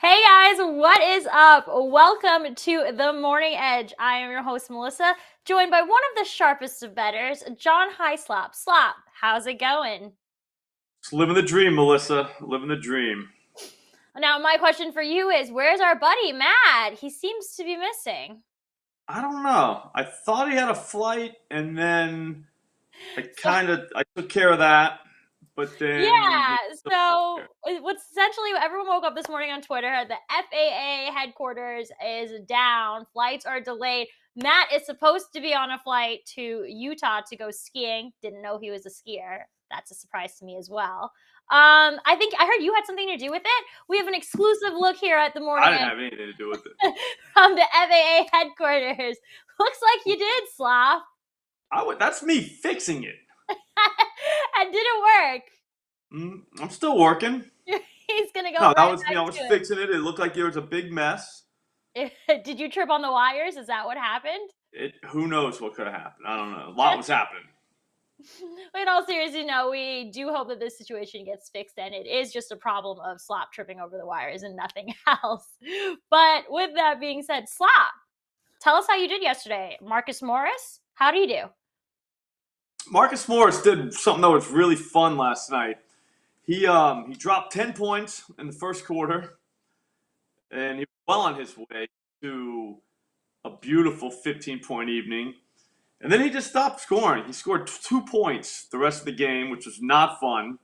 Hey guys, what is up? Welcome to the Morning Edge. I am your host, Melissa, joined by one of the sharpest of bettors, John Hyslop. Slop, how's it going? Just living the dream, Melissa. Living the dream. Now, my question for you is, where's our buddy, Matt? He seems to be missing. I don't know. I thought he had a flight, and then So, I took care of that, but then yeah, he so what's essentially everyone woke up this morning on Twitter. The FAA headquarters is down, flights are delayed. Matt is supposed to be on a flight to Utah to go skiing. Didn't know he was a skier. That's a surprise to me as well. I think I heard you had something to do with it. We have an exclusive look here at the I morning didn't Edge have anything to do with it. from the FAA headquarters. Looks like you did, Slav. That's me fixing it. And did it work? I'm still working. He's gonna go No, that right was me. back I was to fixing it. It looked like there was a big mess. it. Did you trip on the wires? Is that what happened? Who knows what could have happened? I don't know. A lot was happening. In all seriousness, no, we do hope that this situation gets fixed, and it is just a problem of Slop tripping over the wires and nothing else. But with that being said, Slop, tell us how you did yesterday. Marcus Morris, how do you do? Marcus Morris did something that was really fun last night. He dropped 10 points in the first quarter, and he was well on his way to a beautiful 15-point evening. And then he just stopped scoring. He scored 2 points the rest of the game, which was not fun.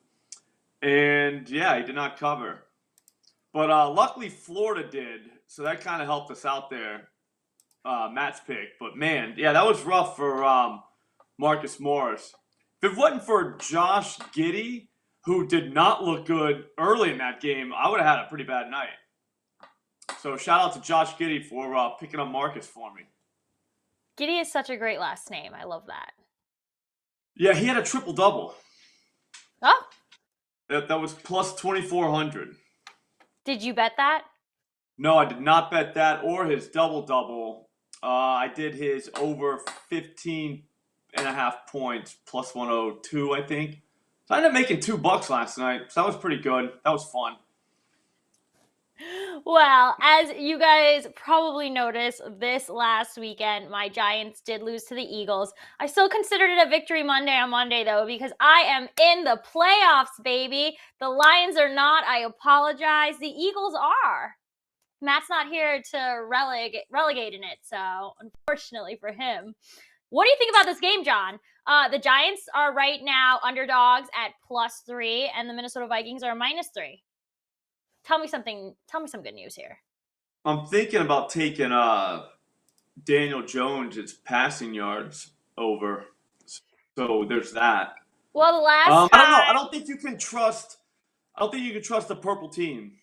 And yeah, he did not cover. But luckily Florida did, so that kind of helped us out there, Matt's pick. But man, yeah, that was rough for Marcus Morris. If it wasn't for Josh Giddey, who did not look good early in that game, I would have had a pretty bad night. So shout out to Josh Giddey for picking up Marcus for me. Giddy is such a great last name. I love that. Yeah, he had a triple-double. Oh, That was plus 2,400. did you bet that? No, I did not bet that or his double-double. I did his over 15.5 points, plus 102, I think. So I ended up making $2 last night. So that was pretty good. That was fun. Well, as you guys probably noticed, this last weekend, my Giants did lose to the Eagles. I still considered it a victory Monday on Monday, though, because I am in the playoffs, baby. The Lions are not. I apologize. The Eagles are. Matt's not here to relegate in it, so unfortunately for him. What do you think about this game, John? The Giants are right now underdogs at +3, and the Minnesota Vikings are -3. Tell me something. Tell me some good news here. I'm thinking about taking Daniel Jones' passing yards over. So there's that. Well, the last I don't know. time, I don't think you can trust the purple team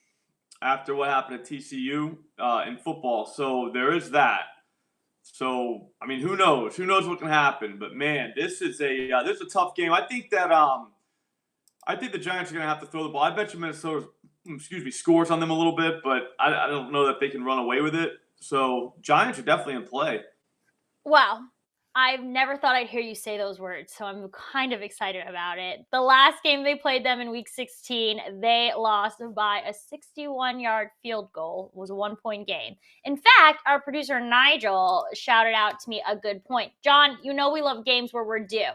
after what happened at TCU in football. So there is that. So I mean, who knows? Who knows what can happen? But man, this is a tough game. I think the Giants are going to have to throw the ball. I bet you Minnesota, scores on them a little bit, but I don't know that they can run away with it. So Giants are definitely in play. well, I've never thought I'd hear you say those words, so I'm kind of excited about it. The last game they played them in Week 16, they lost by a 61-yard field goal. It was a 1-point game. In fact, our producer Nigel shouted out to me a good point. John, you know we love games where we're due.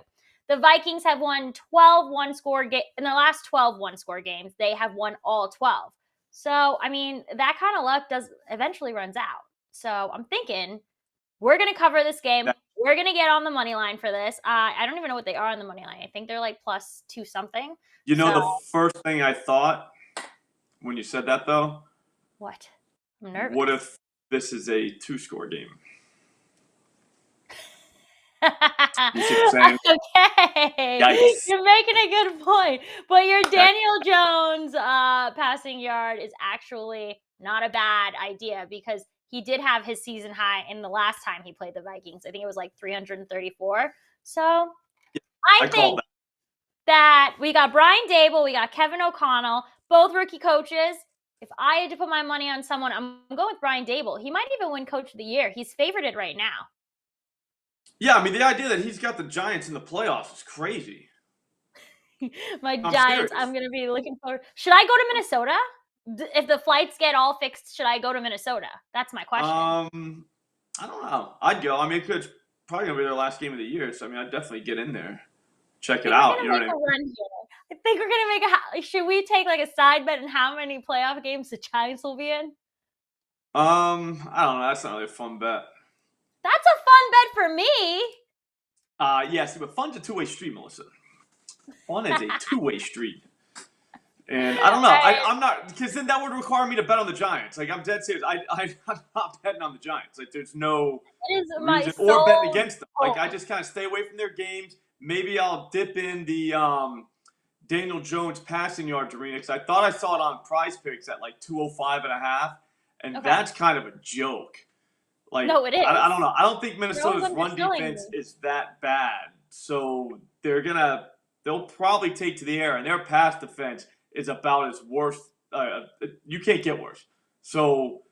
The Vikings have won 12 one-score games. In the last 12 one-score games, they have won all 12. So, I mean, that kind of luck eventually runs out. So I'm thinking we're going to cover this game. We're going to get on the money line for this. I don't even know what they are on the money line. I think they're like +2 something. You know, the first thing I thought when you said that, though? What? I'm nervous. What if this is a 2-score game? You see what I'm saying? Okay. Yikes. You're making a good point. But your Daniel Jones passing yard is actually not a bad idea because he did have his season high in the last time he played the Vikings. I think it was like 334. So I think that we got Brian Daboll, we got Kevin O'Connell, both rookie coaches. If I had to put my money on someone, I'm going with Brian Daboll. He might even win Coach of the Year. He's favorited right now. Yeah, I mean, the idea that he's got the Giants in the playoffs is crazy. My Giants, I'm going to be looking forward. Should I go to Minnesota? if the flights get all fixed, should I go to Minnesota? That's my question. I don't know. I'd go. I mean, it's probably gonna be their last game of the year, so I mean, I'd definitely get in there, check it out. You know what I mean? Run here. I think we're gonna make should we take like a side bet on how many playoff games the Giants will be in? I don't know. That's not really a fun bet. That's a fun bet for me. Yes, but fun's a two-way street, Melissa. Fun is a two-way street. And I don't know. I'm not, because then that would require me to bet on the Giants. Like, I'm dead serious. I'm not betting on the Giants. Like, there's no reason or betting against them. Like, I just kind of stay away from their games. Maybe I'll dip in the Daniel Jones passing yards arena, because I thought I saw it on Prize Picks at like 205.5, and that's kind of a joke. Like, no, it is. I don't know. I don't think Minnesota's run defense is that bad. So they'll probably take to the air, and their pass defense is about as worse. You can't get worse. So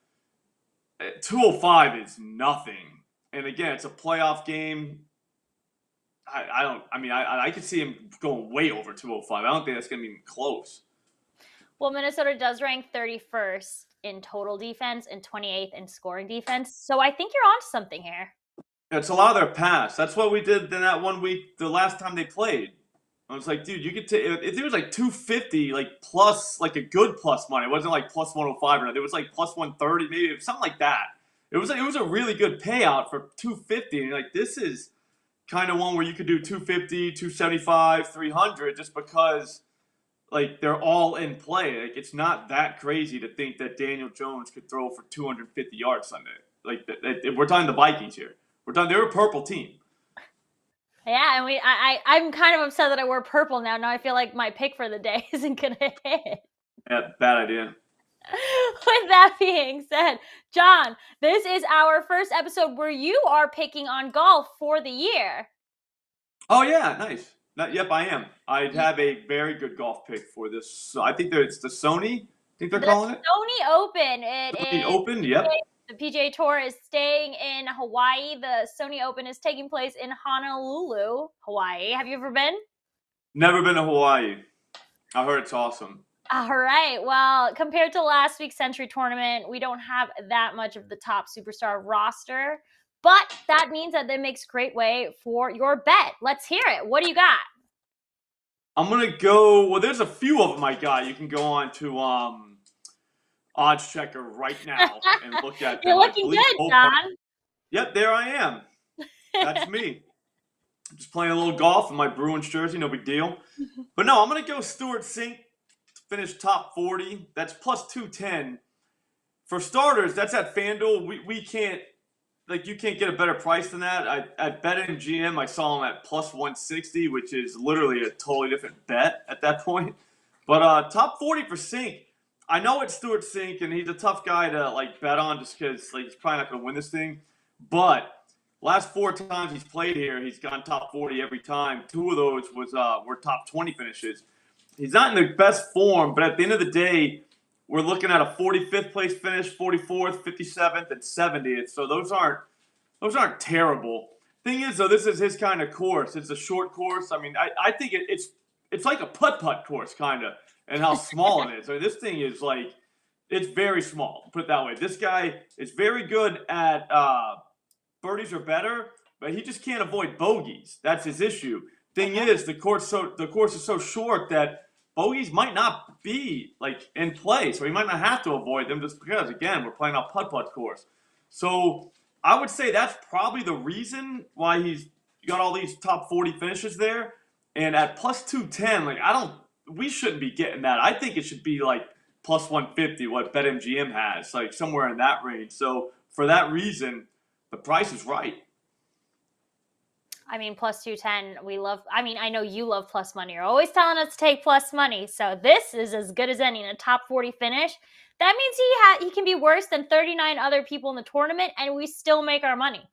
205 is nothing. And again, it's a playoff game. I could see him going way over 205. I don't think that's going to be even close. Well, Minnesota does rank 31st in total defense and 28th in scoring defense. So I think you're onto something here. It's a lot of their pass. That's what we did in that 1 week, the last time they played. I was like, dude, you could take, if it was like 250, like plus, like a good plus money. It wasn't like plus 105 or nothing. It was like plus 130, maybe something like that. It was a really good payout for 250. And you're like, this is kind of one where you could do 250, 275, 300, just because like they're all in play. Like, it's not that crazy to think that Daniel Jones could throw for 250 yards Sunday. Like, we're talking the Vikings here. They're a purple team. Yeah, and I'm kind of upset that I wore purple now. Now I feel like my pick for the day isn't gonna hit. Yeah, bad idea. With that being said, John, this is our first episode where you are picking on golf for the year. Oh yeah, nice. Yep, I am. I have a very good golf pick for this. So I think it's the Sony. I think they're calling it Sony Open. Sony Open. Yep. The PGA Tour is staying in Hawaii. The Sony Open is taking place in Honolulu, Hawaii. Have you ever been? Never been to Hawaii. I heard it's awesome. All right. Well, compared to last week's Century Tournament, we don't have that much of the top superstar roster, but that means that makes great way for your bet. Let's hear it. What do you got? I'm going to go, well, there's a few of them I got. You can go on to OddsChecker right now and look at them. You're looking good, John. Yep, there I am. That's me. Just playing a little golf in my Bruins jersey, no big deal. But no, I'm going to go Stuart Sink to finish top 40. That's plus 210. For starters, that's at FanDuel. We can't, like, you can't get a better price than that. At BetMGM, I saw him at plus 160, which is literally a totally different bet at that point. But top 40 for Sink. I know it's Stuart Sink, and he's a tough guy to like bet on just because like he's probably not going to win this thing. But last 4 times he's played here, he's gone top 40 every time. 2 of those were top 20 finishes. He's not in the best form, but at the end of the day, we're looking at a 45th place finish, 44th, 57th, and 70th. So those aren't terrible. Thing is, though, this is his kind of course. It's a short course. I mean, I think it's like a putt-putt course, kind of. And how small it is. I mean, this thing is like, it's very small, put it that way. This guy is very good at birdies or better, but he just can't avoid bogeys. That's his issue. Thing is, the course is so short that bogeys might not be like in play, so he might not have to avoid them just because, again, we're playing a putt-putt course. So I would say that's probably the reason why he's got all these top 40 finishes there. And at plus 210, like we shouldn't be getting that. I think it should be like plus 150, what BetMGM has, like somewhere in that range. So for that reason, the price is right. I mean, plus 210, I know you love plus money. You're always telling us to take plus money. So this is as good as any in a top 40 finish. That means he can be worse than 39 other people in the tournament, and we still make our money.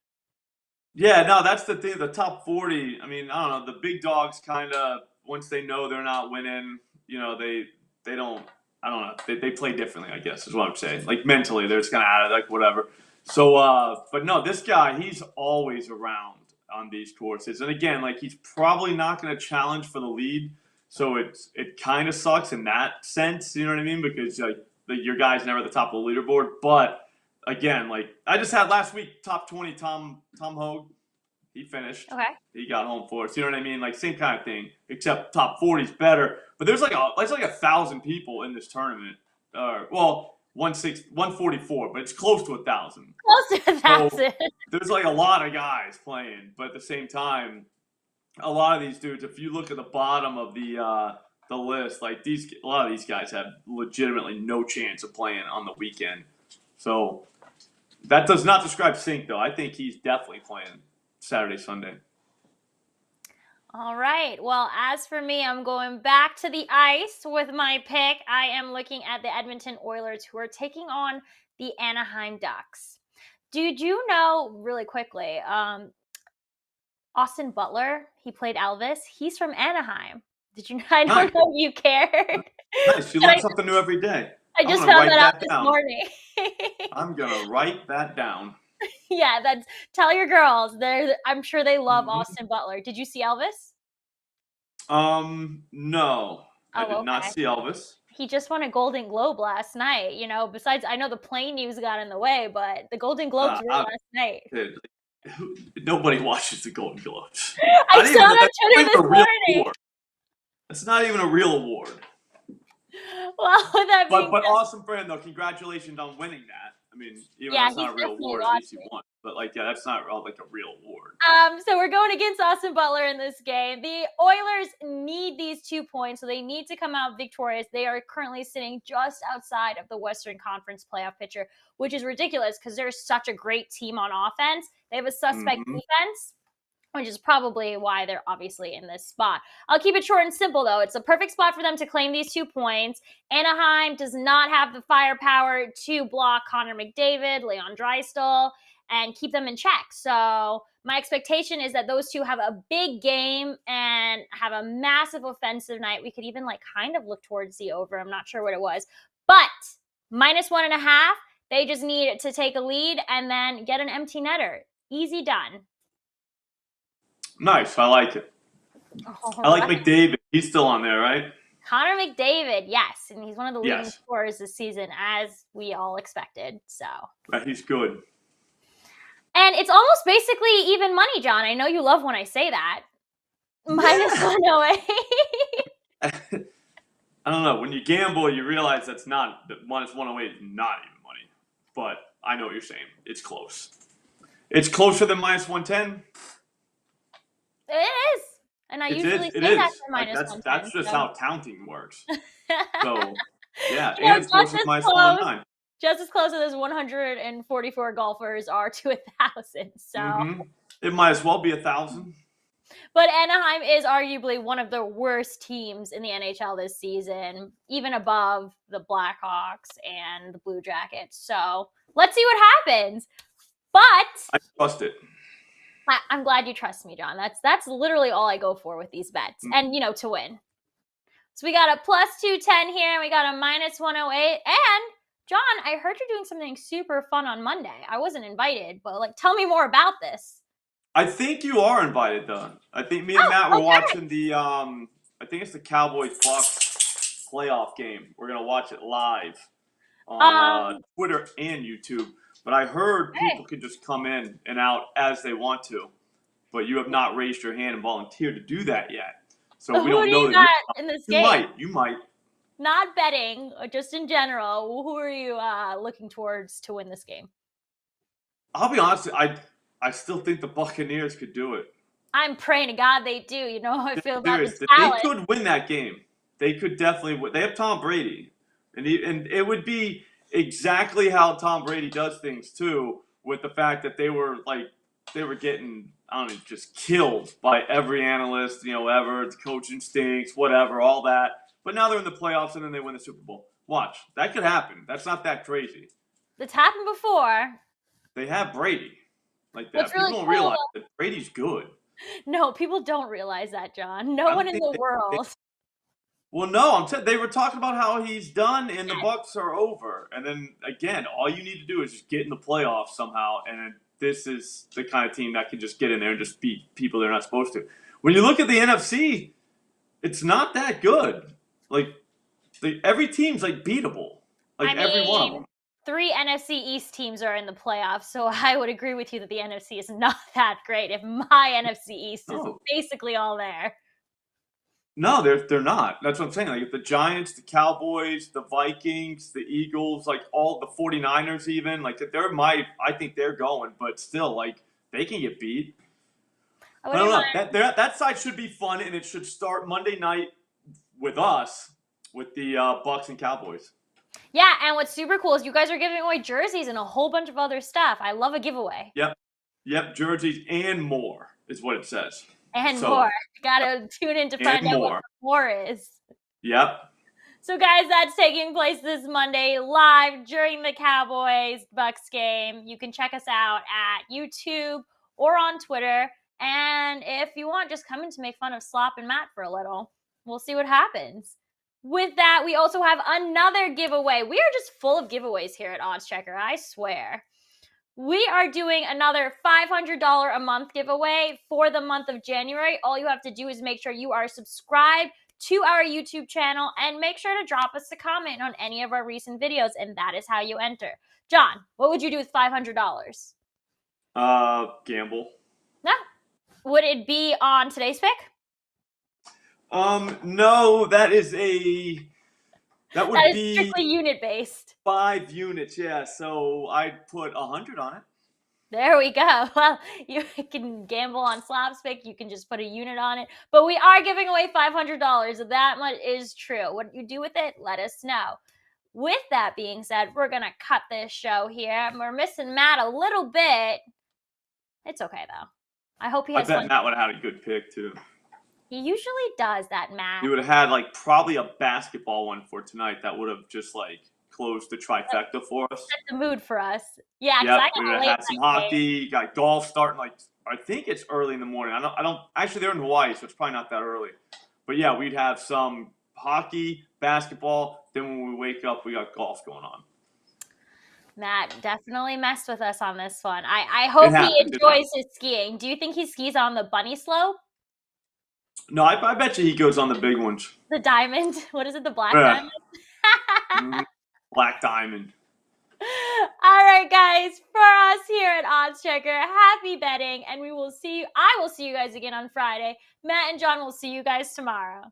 Yeah, no, that's the thing. The top 40, I mean, I don't know. The big dogs kind of, once they know they're not winning, you know, they don't, I don't know. They play differently, I guess, is what I'm saying. Like, mentally, they're just kind of out of it, like, whatever. So, but no, this guy, he's always around on these courses. And again, like, he's probably not going to challenge for the lead. So it kind of sucks in that sense, you know what I mean? Because, like, your guy's never at the top of the leaderboard. But again, like I just had last week, top 20 Tom Hogue. He finished. Okay. He got home for us. You know what I mean? Like same kind of thing, except top 40 is better. But there's like 1,000 people in this tournament. Well, 144, but it's close to 1,000. Close to 1,000. So there's like a lot of guys playing, but at the same time, a lot of these dudes. If you look at the bottom of the list, like a lot of these guys have legitimately no chance of playing on the weekend. So that does not describe Sink, though. I think he's definitely playing Saturday, Sunday. All right. Well, as for me, I'm going back to the ice with my pick. I am looking at the Edmonton Oilers, who are taking on the Anaheim Ducks. Did you know, really quickly, Austin Butler, he played Elvis. He's from Anaheim. Did you know? I don't know if you cared. Nice. You learn something new every day. I just found that out this morning. I'm going to write that down. Yeah, tell your girls. I'm sure they love Austin Butler. Did you see Elvis? No. I did not see Elvis. He just won a Golden Globe last night. You know, besides, I know the plane news got in the way, but the Golden Globes were last night. Nobody watches the Golden Globes. I saw that Twitter this morning. It's not even a real award. Well, that but awesome for him though. Congratulations on winning that. I mean, even though it's not a real award, at least he won. But that's not like a real award. So we're going against Austin Butler in this game. The Oilers need these 2 points, so they need to come out victorious. They are currently sitting just outside of the Western Conference playoff picture, which is ridiculous because they're such a great team on offense. They have a suspect defense, which is probably why they're obviously in this spot. I'll keep it short and simple, though. It's a perfect spot for them to claim these 2 points. Anaheim does not have the firepower to block Connor McDavid, Leon Draisaitl, and keep them in check. So my expectation is that those two have a big game and have a massive offensive night. We could even kind of look towards the over. I'm not sure what it was. But -1.5, they just need to take a lead and then get an empty netter. Easy done. Nice. I like it. I like McDavid. He's still on there, right? Connor McDavid, yes. And he's one of the leading scorers this season, as we all expected. So he's good. And it's almost basically even money, John. I know you love when I say that. -108. I don't know. When you gamble, you realize that -108 is not even money. But I know what you're saying. It's close. It's closer than -110. It is. And I usually say that for -110. That's just how counting works. So, yeah. And it's close to -109. Just as close as 144 golfers are to 1,000. So it might as well be 1,000. But Anaheim is arguably one of the worst teams in the NHL this season, even above the Blackhawks and the Blue Jackets. So let's see what happens. But I trust it. I'm glad you trust me, John. That's literally all I go for with these bets, and to win. So we got a +210 here, and we got a -108, and John, I heard you're doing something super fun on Monday. I wasn't invited, but tell me more about this. I think you are invited, though. I think me and Matt were watching the, I think it's the Cowboys-Bucks playoff game. We're going to watch it live on Twitter and YouTube. But I heard people can just come in and out as they want to. But you have not raised your hand and volunteered to do that yet. So we don't know that in this game. You might. Not betting, just in general. Who are you looking towards to win this game? I'll be honest. I still think the Buccaneers could do it. I'm praying to God they do. You know how I feel about this talent. They could win that game. They could definitely win. They have Tom Brady. And it would be exactly how Tom Brady does things, too, with the fact that they were getting, just killed by every analyst, ever. The coaching stinks, whatever, all that. But now they're in the playoffs and then they win the Super Bowl. Watch. That could happen. That's not that crazy. It's happened before. They have Brady like that. What's really people don't realize that Brady's good. No, people don't realize that, John. No one in the world. Well, no, I'm saying they were talking about how he's done and the Bucks are over. And then, again, all you need to do is just get in the playoffs somehow. And this is the kind of team that can just get in there and just beat people they're not supposed to. When you look at the NFC, it's not that good. Every team's beatable. Like every one of them. 3 NFC East teams are in the playoffs, so I would agree with you that the NFC is not that great if my NFC East is basically all there. No, they're not. That's what I'm saying. Like the Giants, the Cowboys, the Vikings, the Eagles, like all the 49ers even, like I think they're going, but still, like they can get beat. I don't know. That side should be fun, and it should start Monday night with us, with the Bucks and Cowboys. Yeah, and what's super cool is you guys are giving away jerseys and a whole bunch of other stuff. I love a giveaway. Yep, jerseys and more is what it says. And more. Gotta tune in to find out what more is. Yep. So, guys, that's taking place this Monday live during the Cowboys-Bucks game. You can check us out at YouTube or on Twitter. And if you want, just come in to make fun of Slop and Matt for a little. We'll see what happens. With that, we also have another giveaway. We are just full of giveaways here at OddsChecker, I swear. We are doing another $500 a month giveaway for the month of January. All you have to do is make sure you are subscribed to our YouTube channel and make sure to drop us a comment on any of our recent videos, and that is how you enter. John, what would you do with $500? Gamble. No. Would it be on today's pick? No, that would be strictly unit based. 5 units, yeah. So I'd put 100 on it. There we go. Well, you can gamble on Slop's pick. You can just put a unit on it. But we are giving away $500. That much is true. What you do with it, let us know. With that being said, we're going to cut this show here. We're missing Matt a little bit. It's okay, though. I hope he has fun. I bet Matt would have had a good pick, too. He usually does that, Matt. He would have had, like, probably a basketball one for tonight that would have just, like, closed the trifecta for us. Set the mood for us. Yeah, because we would have had some hockey, got golf starting, like, I think it's early in the morning. I don't actually, they're in Hawaii, so it's probably not that early. But yeah, we'd have some hockey, basketball. Then when we wake up, we got golf going on. Matt definitely messed with us on this one. I hope he enjoys his skiing. Do you think he skis on the bunny slope? No, I bet you he goes on the big ones. The diamond? What is it? The black diamond? Black diamond. All right, guys. For us here at OddsChecker, happy betting, and I will see you guys again on Friday. Matt and John will see you guys tomorrow.